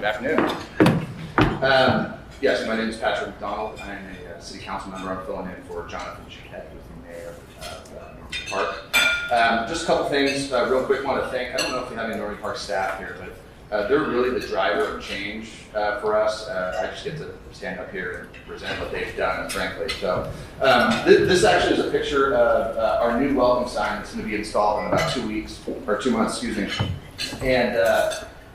Good afternoon. Yes, my name is Patrick McDonald. I'm a city council member. I'm filling in for Jonathan Chiquette, who's the mayor of Normandy Park. Just a couple things real quick. I want to thank, I don't know if we have any Normandy Park staff here, but they're really the driver of change for us. I just get to stand up here and present what they've done, frankly. So this actually is a picture of our new welcome sign that's going to be installed in about 2 weeks, or 2 months, excuse me. And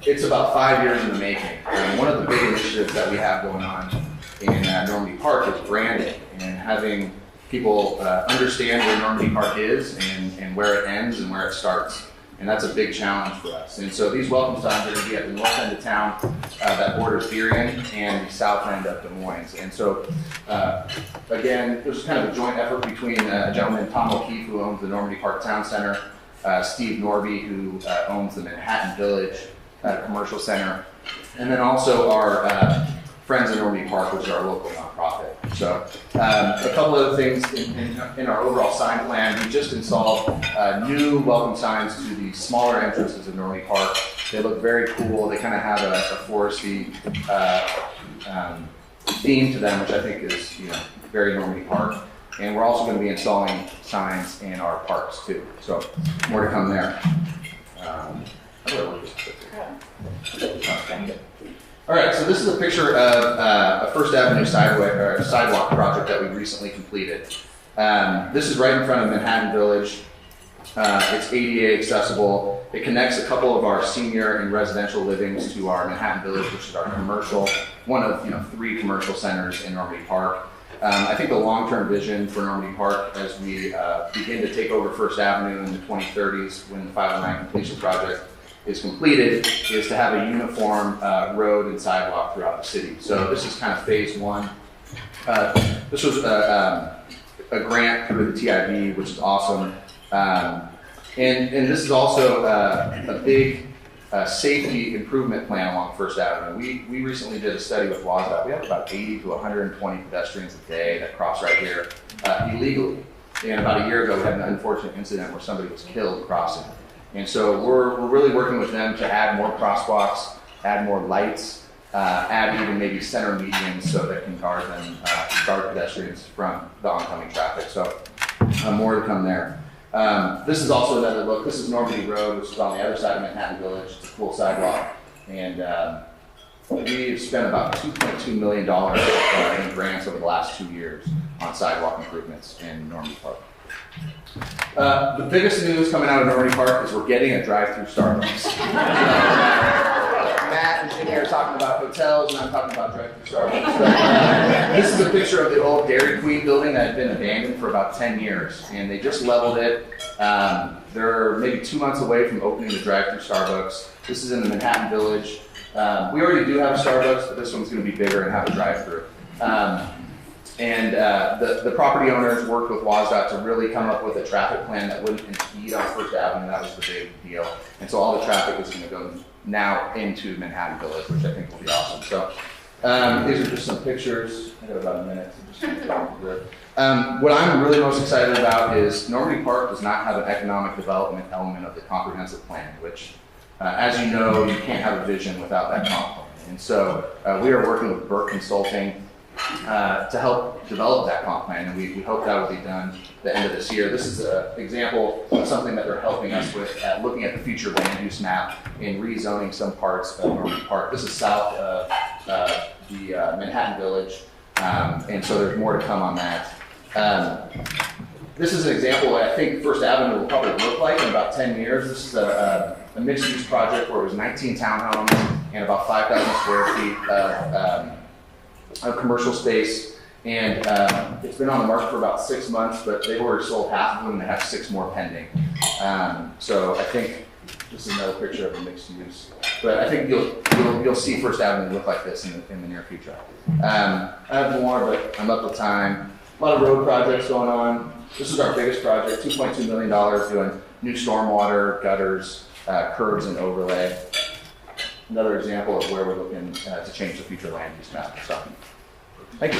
it's about 5 years in the making. And one of the big initiatives that we have going on in Normandy Park is branding and having people understand where Normandy Park is and where it ends and where it starts. And that's a big challenge for us. And so these welcome signs are going to be at the north end of town that borders Burien and the south end of Des Moines. And so, again, it was kind of a joint effort between a gentleman, Tom O'Keefe, who owns the Normandy Park Town Center, Steve Norby, who owns the Manhattan Village Commercial Center, and then also our Friends in Normandy Park, which is our local nonprofit. So a couple other things in our overall sign plan. We just installed new welcome signs to the smaller entrances of Normandy Park. They look very cool. They kind of have a foresty theme to them, which I think is very Normandy Park. And we're also going to be installing signs in our parks too. So more to come there. All right, so this is a picture of a First Avenue sidewalk project that we recently completed. This is right in front of Manhattan Village. It's ADA accessible. It connects a couple of our senior and residential livings to our Manhattan Village, which is our commercial, one of 3 commercial centers in Normandy Park. I think the long-term vision for Normandy Park as we begin to take over First Avenue in the 2030s when the 509 completion project is completed is to have a uniform road and sidewalk throughout the city. So this is kind of phase 1. This was a grant through the TIB, which is awesome. And this is also a big safety improvement plan along First Avenue. We recently did a study with WASDOT. We have about 80 to 120 pedestrians a day that cross right here illegally. And about a year ago, we had an unfortunate incident where somebody was killed crossing. And so we're really working with them to add more crosswalks, add more lights, add even maybe center medians so that can guard pedestrians from the oncoming traffic. So more to come there. This is also another look. This is Normandy Road, which is on the other side of Manhattan Village. It's a cool sidewalk. And we've spent about $2.2 million in grants over the last 2 years on sidewalk improvements in Normandy Park. The biggest news coming out of Normandy Park is we're getting a drive-through Starbucks. Matt and Jimmy are talking about hotels, and I'm talking about drive-through Starbucks. This is a picture of the old Dairy Queen building that had been abandoned for about 10 years, and they just leveled it. They're maybe 2 months away from opening the drive-through Starbucks. This is in the Manhattan Village. We already do have a Starbucks, but this one's going to be bigger and have a drive-through. And the property owners worked with WASDOT to really come up with a traffic plan that wouldn't impede on First Avenue. That was the big deal. And so all the traffic is going to go now into Manhattan Village, which I think will be awesome. So these are just some pictures. I got about a minute to just go through. What I'm really most excited about is Normandy Park does not have an economic development element of the comprehensive plan, which, as you know, you can't have a vision without that comp plan. And so we are working with Burke Consulting to help develop that comp plan, and we hope that will be done at the end of this year. This is an example of something that they're helping us with looking at the future land use map and rezoning some parts of Normandy Park. This is south of the Manhattan Village, and so there's more to come on that. This is an example of what I think First Avenue will probably look like in about 10 years. This is a mixed-use project where it was 19 townhomes and about 5,000 square feet of commercial space, and it's been on the market for about 6 months, but they've already sold half of them and they have 6 more pending. So I think this is another picture of a mixed use, but I think you'll see First Avenue look like this in the near future. I have more, but I'm up with time. A lot of road projects going on. This is our biggest project, $2.2 million, doing new stormwater, gutters, curbs, and overlay. Another example of where we're looking to change the future land use map. So, thank you.